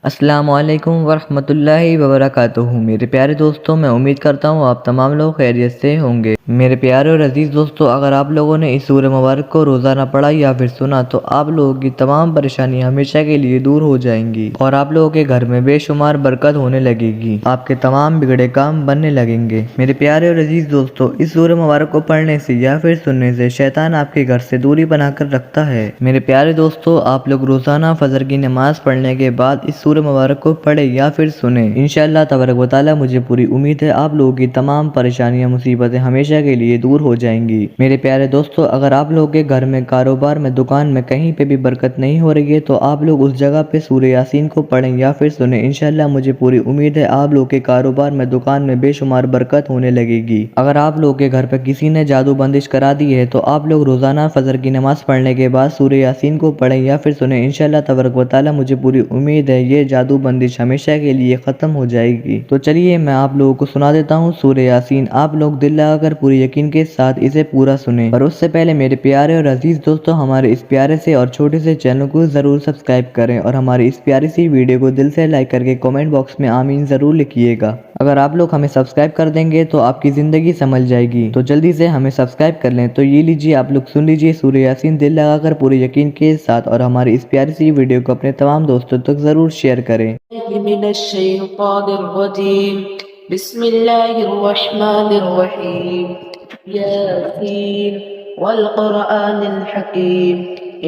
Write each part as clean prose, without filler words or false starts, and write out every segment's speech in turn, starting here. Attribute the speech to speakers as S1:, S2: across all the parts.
S1: अस्सलामुअलैकुम वरहमतुल्लाहि वबरकातुहू। मेरे प्यारे दोस्तों, मैं उम्मीद करता हूँ आप तमाम लोग खैरियत से होंगे। मेरे प्यारे और अजीज़ दोस्तों, अगर आप लोगों ने इस सूरह मुबारक को रोज़ाना पढ़ा या फिर सुना तो आप लोगों की तमाम परेशानी हमेशा के लिए दूर हो जाएंगी और आप लोगों के घर में बेशुमार बरकत होने लगेगी। आपके तमाम बिगड़े काम बनने लगेंगे। मेरे प्यारे और अजीज़ दोस्तों, इस सूरह मुबारक को पढ़ने से या फिर सुनने से शैतान आपके घर से दूरी बनाकर रखता है। मेरे प्यारे दोस्तों, आप लोग रोज़ाना फजर की नमाज पढ़ने के बाद इस सूरह मुबारक को पढ़े या फिर सुने। इंशाअल्लाह तबारक व तआला मुझे पूरी उम्मीद है आप लोगों की तमाम परेशानियां मुसीबतें हमेशा के लिए दूर हो जाएंगी। मेरे प्यारे दोस्तों, अगर आप लोगों के घर में, कारोबार में, दुकान में कहीं पे भी बरकत नहीं हो रही है तो आप लोग उस जगह पे सूरह यासीन को पढ़ें या फिर सुने। इंशाअल्लाह मुझे पूरी उम्मीद है आप लोगों के कारोबार में, दुकान में बेशुमार बरकत होने लगेगी। अगर आप लोगों के घर पे किसी ने जादू बंदिश करा दी है तो आप लोग रोजाना फजर की नमाज पढ़ने के बाद सूरह यासीन को पढ़ें या फिर सुने। इंशाअल्लाह तबारक व तआला मुझे पूरी उम्मीद है ये जादू बंदिश हमेशा के लिए खत्म हो जाएगी। तो चलिए मैं आप लोगों को सुना देता हूँ सूरह यासीन। आप लोग दिल लगाकर पूरे यकीन के साथ इसे पूरा सुने। पर उससे पहले मेरे प्यारे और अजीज दोस्तों, हमारे इस प्यारे से और छोटे से चैनल को जरूर सब्सक्राइब करें और हमारी इस प्यारी सी वीडियो को दिल से लाइक करके कमेंट बॉक्स में आमीन जरूर लिखिएगा। अगर आप लोग हमें सब्सक्राइब कर देंगे तो आपकी ज़िंदगी संभल जाएगी। तो जल्दी से हमें सब्सक्राइब कर लें। तो ये लीजिए, आप लोग सुन लीजिए सूरह यासीन दिल लगाकर पूरे यकीन के साथ और हमारी इस प्यारी सी वीडियो को अपने तमाम दोस्तों तक ज़रूर शेयर करें।
S2: बिस्मिल्लाहिर्रहमानिर्रहीम। यासीन वल क़ुरआनिल हकीम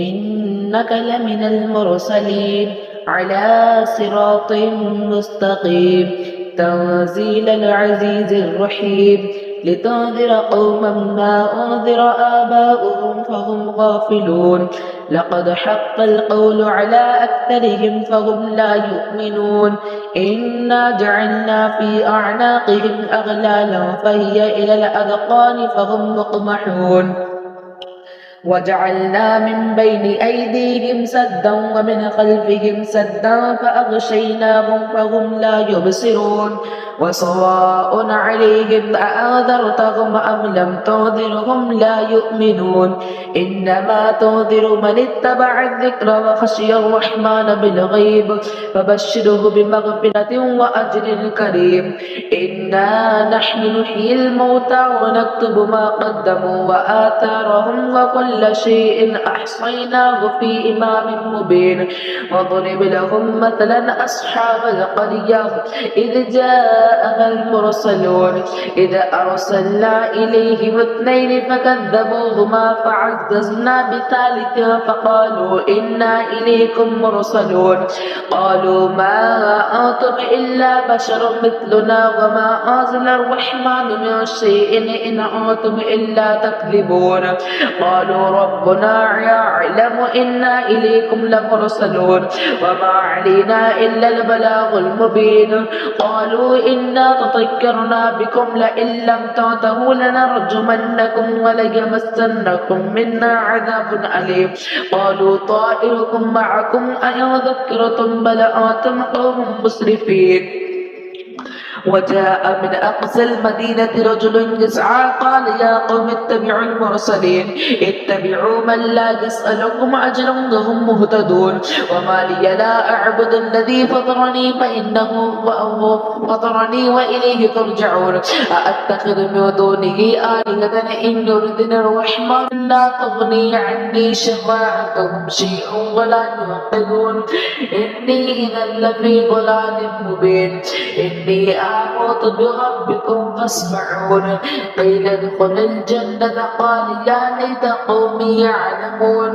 S2: इन्नका लमिनल मुरसलीन अला सिरातिम मुस्तकीम तंज़ीलल अज़ीज़िर रहीम लितुन्ज़िर क़ौमन मा उन्ज़िर आबाउहुम फ़हुम गाफ़िलून लक़द हक़्क़ल क़ौलु अला अक्तरिहिम फ़हुम ला युमिनून इन्ना जअलना फ़ी अअनाक़िहिम अग़लालन फ़हिय इलल अज़क़ानि फ़हुम मुक़महून वजअलना मिन बैनि अयदीहिम सद्दन व मिन ख़ल्फ़िहिम सद्दन फ़अग़शयनाहुम फ़हुम ला युबसिरून वसवाअन अलैहिम अअन्ज़रतहुम अम लम तुन्ज़िरहुम ला युमिनून इन्नमा तुन्ज़िरु मन इत्तबअ अज़्ज़िक्र व ख़शिय अर्रहमान बिलग़ैब फ़बश्शिरहु बिमग़फ़िरतिन व अज्रिन करीम। इन्ना नहनु नुह्यिल मौता व नक्तुबु मा क़द्दमू व आथारहुम व कुल्ल शैइन अहसयनाहु फ़ी इमामिन मुबीन वضرب لهم مثلا أصحاب القرية إذ جاءها المرسلون إذ أرسلنا إليهم اثنين فكذبوهما فعززنا بثالث فقالوا إنا إليكم مرسلون قالوا ما أنتم إلا بشر مثلنا وما أنزل الرحمن من شيء إن أنتم إلا تكذبون قالوا ربنا يعلم إنا إليكم لمرسلون وما علينا إلا البلاغ المبين قالوا إنا تطيرنا بكم لئن لم تنتهوا لنرجمنكم وليمسنكم منا عذاب أليم قالوا طائركم معكم أئن ذكرتم بل أنتم قوم مسرفين وجاء من أقصى المدينة رجل يسعى قال يا قوم اتبعوا المرسلين اتبعوا من لا يسألكم أجرا وهم مهتدون وما لي لا أعبد الذي فطرني فإنه فطرني وإليه ترجعون أأتخذ من دونه آلهة إن يردني الرحمن لا تغني عني شفاعتهم شيئا ولا ينقذون إني إذا لفي ضلال مبين إني آمنت بربكم فاسمعون قيل ادخل الجنة قال يا ليت قومي يعلمون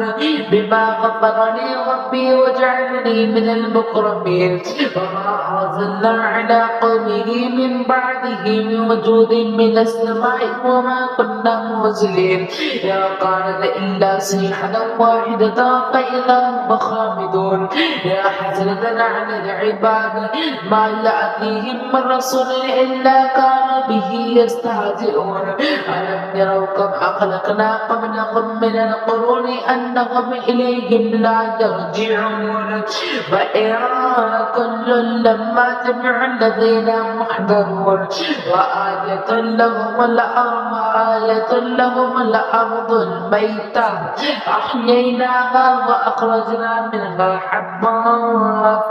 S2: بما غفر لي ربي وجعلني من المكرمين وما أرسلنا على قومه من بعده من وجود من السماء وما كنا منزلين يا كانت إلا صيحة واحدة فإذا هم خامدون يا حسرة على العباد ما يأتيهم من رسول إلا كانوا به يستهزئون ألم يروا كم أخلقنا قبلهم من القرون أنهم إليهم لا يرجعون وإن كل لما جميع الذين محضرون وآية لهم الأرض الميتة أحييناها وأخرجنا منها حبا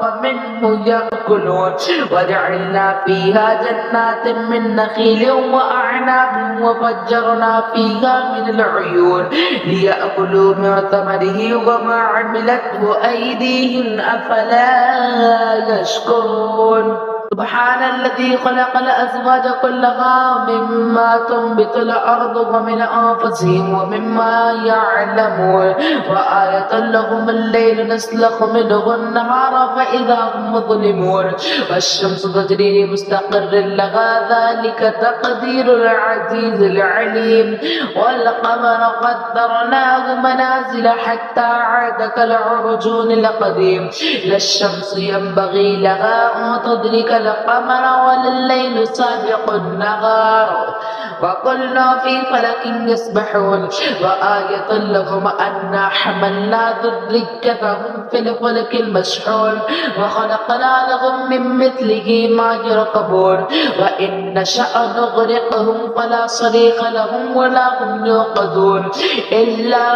S2: فمنه يأكلون وجعلنا فيها جنات من نخيل وأعناب وفجرنا فيها من العيون ليأكلوا من ثمره وما عملته أيديهم أفلا يشكرون سبحان الذي خلق الأزواج كلها مما تنبت الأرض ومن أنفسهم ومما يعلمون وآية لهم الليل نسلخ منه النهار فإذا هم مظلمون والشمس تجري لمستقر لها ذلك تقدير العزيز العليم والقمر قدرناه منازل حتى عاد كالعرجون القديم لا الشمس ينبغي لها أن تدرك القمر ولا الليل سابق النهار وكل في فلك يسبحون وآية لهم أنا حملنا ذريتهم في الفلك المشحون وخلقنا لهم من مثله ما يركبون وإن نشأ نغرقهم فلا صريخ لهم ولا هم يوقظون إلا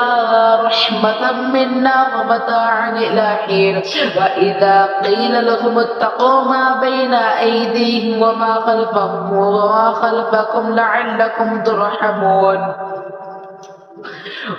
S2: رحمة منا ومتاعا إلى حين وإذا قيل لهم اتقوا ما بين أيديهم وما خلفكم لعلكم ترحمون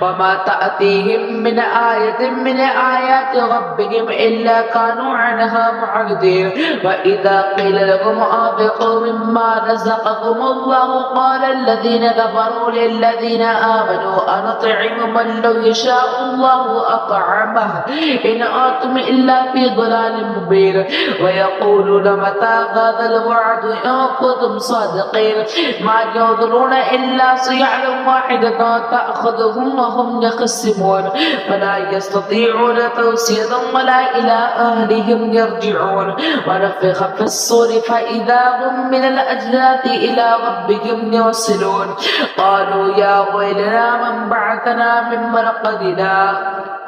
S2: وما تأتيهم من آية من آيات ربهم إلا كانوا عنها معرضين وإذا قيل لهم أنفقوا مما رزقكم الله قال الذين كفروا للذين آمنوا أنطعم من لو يشاء الله أطعمه إن أنتم إلا في ضلال مبين ويقولون متى هذا الوعد إن كنتم صادقين ما ينظرون إلا صيحة واحدة تأخذهم وهم يخصمون فلا يستطيعون توصية ولا إلى أهلهم يرجعون ونفخ في الصور فإذا هم من الأجداث إلى ربهم يوصلون قالوا يا ويلنا من بعثنا من مرقدنا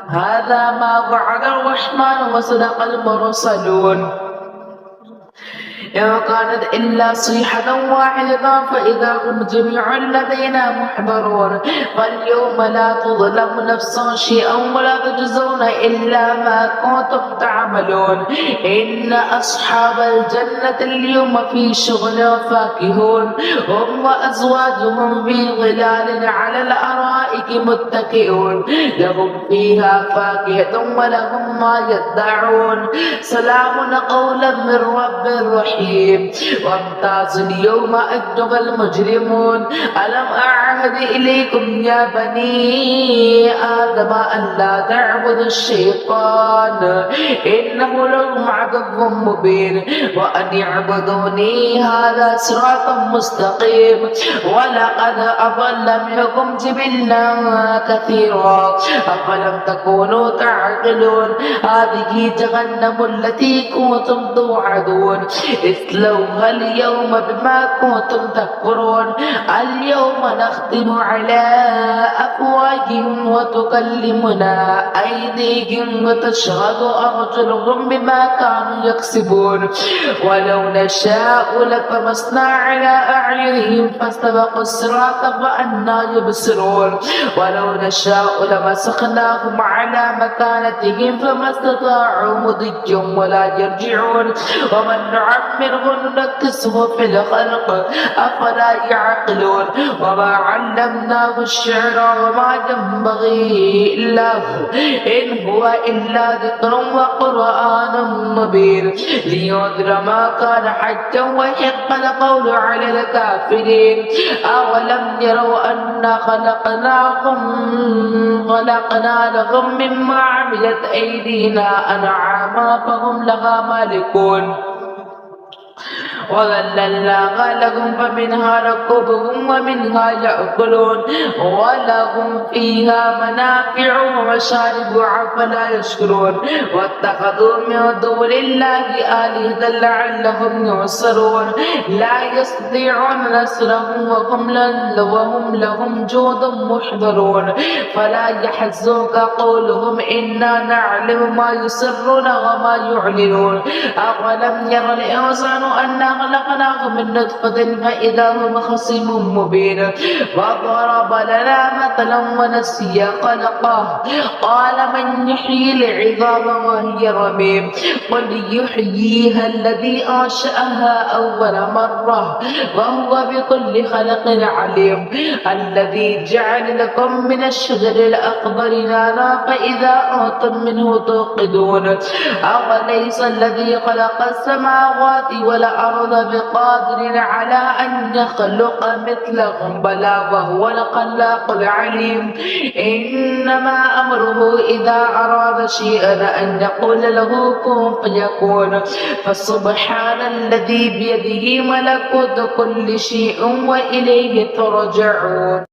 S2: هذا ما وعد الرحمن وصدق المرسلون إن كانت إلا صيحة واحدة فإذا هم جميع لدينا محضرون فاليوم لا تظلم نفس شيئا ولا تجزون إلا ما كنتم تعملون إن أصحاب الجنة اليوم في شغل فاكهون هم وأزواجهم في ظلال على الأرائك متكئون لهم فيها فاكهة ولهم ما يدعون سلام قولا من رب رحيم وامتاز اليوم أيها المجرمون ألم أعهد إليكم يا بني آدم أن لا تعبدوا الشيطان إنه لكم عدو مبين وأن اعبدوني هذا صراط مستقيم ولقد أضل منكم جبلا كثيرا أفلم تكونوا تعقلون هذه جهنم التي كنتم توعدون اصلوها اليوم بما كنتم تكفرون اليوم نختم على أفواههم وتكلمنا أيديهم وتشهد أرجلهم بما كانوا يكسبون ولو نشاء لطمسنا على أعينهم فاستبقوا الصراط فأنى يبصرون ولو نشاء لمسخناهم على مكانتهم فما استطاعوا مضيا ولا يرجعون ومن نعمره ننكسه في الخلق أفلا يعقلون وما علمناه الشعر وما ينبغي له إن هو إلا ذكر وقرآن مبين لينذر ما كان حجا ويحق القول على الكافرين أولم يروا أنا خلقنا لهم مما عملت أيدينا أنعاما فهم لها مالكون وذللناها لهم فمنها ركوبهم ومنها يأكلون ولهم فيها منافع ومشارب أفلا يشكرون واتخذوا من دون الله آلهة لعلهم ينصرون لا يستطيعون نصرهم وهم لهم جند محضرون فلا يحزنك قولهم إنا نعلم ما يسرون وما يعلنون أولم ير الإنسان أنا خلقناه من نطفة فإذا هو خصيم مبين وضرب لنا مثلا ونسي خلقه قال من يحيي العظام وهي رميم قل يحييها الذي أنشأها أول مرة وهو بكل خلق عليم الذي جعل لكم من الشجر الأخضر نارا فإذا أنتم منه توقدون أوليس الذي خلق السماوات والأرض بقادر على أن يخلق مثلهم بلى وهو الخلاق العليم إنما أمره إذا أراد شيئا أن يقول له كن فيكون فسبحان الذي بيده ملكوت كل شيء وإليه ترجعون